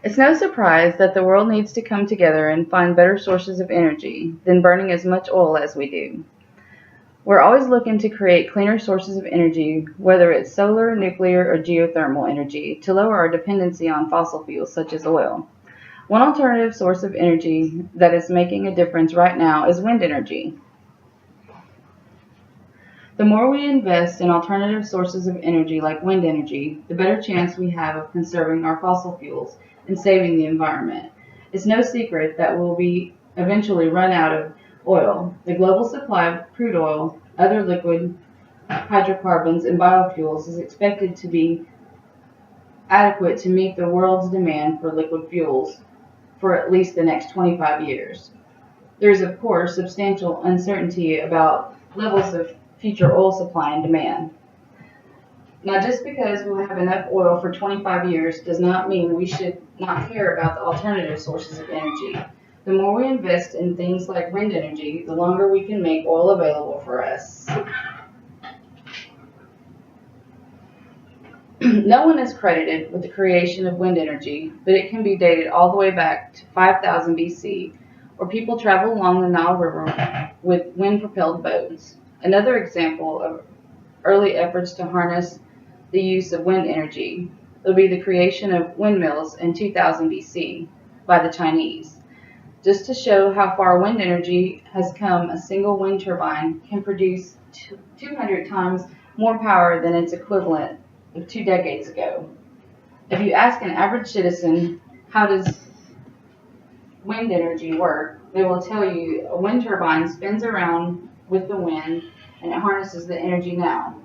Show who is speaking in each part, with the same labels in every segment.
Speaker 1: It's no surprise that the world needs to come together and find better sources of energy than burning as much oil as we do. We're always looking to create cleaner sources of energy, whether it's solar, nuclear, or geothermal energy, to lower our dependency on fossil fuels such as oil. One alternative source of energy that is making a difference right now is wind energy. The more we invest in alternative sources of energy like wind energy, the better chance we have of conserving our fossil fuels and saving the environment. It's no secret that we'll be eventually run out of oil. The global supply of crude oil, other liquid hydrocarbons, and biofuels is expected to be adequate to meet the world's demand for liquid fuels for at least the next 25 years. There is, of course, substantial uncertainty about levels of future oil supply and demand. Now, just because we have enough oil for 25 years does not mean we should not care about the alternative sources of energy. The more we invest in things like wind energy, the longer we can make oil available for us. No one is credited with the creation of wind energy, but it can be dated all the way back to 5000 BC, where people traveled along the Nile River with wind-propelled boats. Another example of early efforts to harness the use of wind energy would be the creation of windmills in 2000 BC by the Chinese. Just to show how far wind energy has come, a single wind turbine can produce 200 times more power than its equivalent of 2 decades ago. If you ask an average citizen, how does wind energy work, they will tell you a wind turbine spins around with the wind and it harnesses the energy now.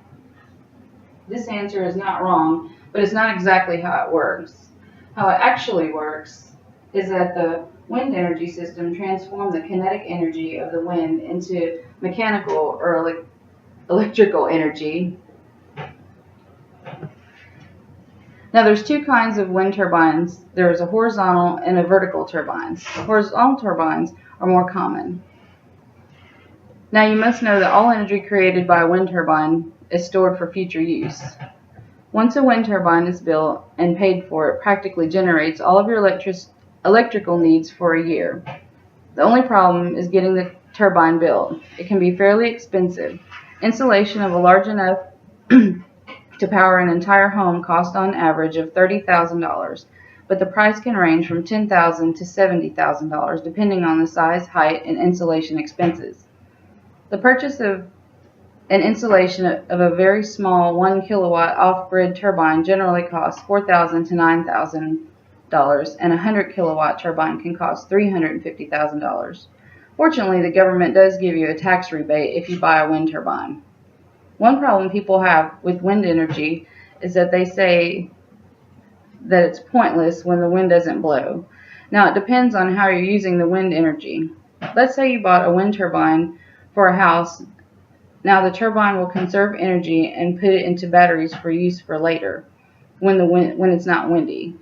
Speaker 1: This answer is not wrong, but it's not exactly how it works. How it actually works is that the wind energy system transforms the kinetic energy of the wind into mechanical or electrical energy. Now there's two kinds of wind turbines. There's a horizontal and a vertical turbines. The horizontal turbines are more common. Now you must know that all energy created by a wind turbine is stored for future use. Once a wind turbine is built and paid for, it practically generates all of your electrical needs for a year. The only problem is getting the turbine built. It can be fairly expensive. Installation of a large enough to power an entire home costs on average of $30,000, but the price can range from $10,000 to $70,000 depending on the size, height, and installation expenses. The purchase of an installation of a very small 1 kilowatt off-grid turbine generally costs $4,000 to $9,000, and a 100 kilowatt turbine can cost $350,000. Fortunately, the government does give you a tax rebate if you buy a wind turbine. One problem people have with wind energy is that they say that it's pointless when the wind doesn't blow. Now, it depends on how you're using the wind energy. Let's say you bought a wind turbine for a house. Now, the turbine will conserve energy and put it into batteries for use for later when it's not windy.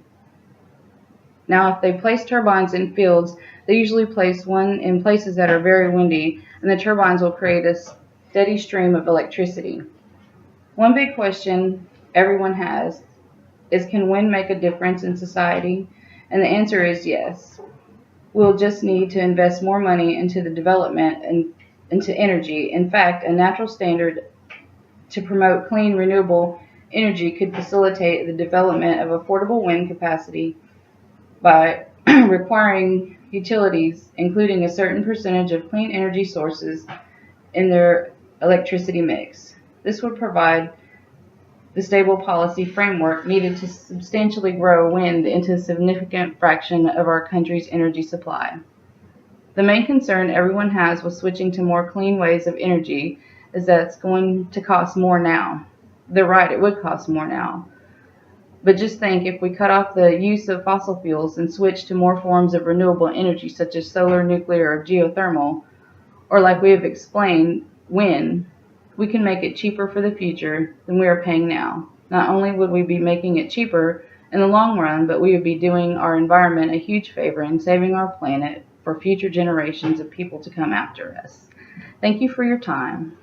Speaker 1: Now, if they place turbines in fields, they usually place one in places that are very windy, and the turbines will create a steady stream of electricity. One big question everyone has is, can wind make a difference in society? And the answer is yes. We'll just need to invest more money into the development and into energy. In fact, a natural standard to promote clean, renewable energy could facilitate the development of affordable wind capacity by requiring utilities, including a certain percentage of clean energy sources in their electricity mix. This would provide the stable policy framework needed to substantially grow wind into a significant fraction of our country's energy supply. The main concern everyone has with switching to more clean ways of energy is that it's going to cost more now. They're right, it would cost more now. But just think, if we cut off the use of fossil fuels and switch to more forms of renewable energy such as solar, nuclear, or geothermal, or like we have explained, wind, we can make it cheaper for the future than we are paying now. Not only would we be making it cheaper in the long run, but we would be doing our environment a huge favor and saving our planet for future generations of people to come after us. Thank you for your time.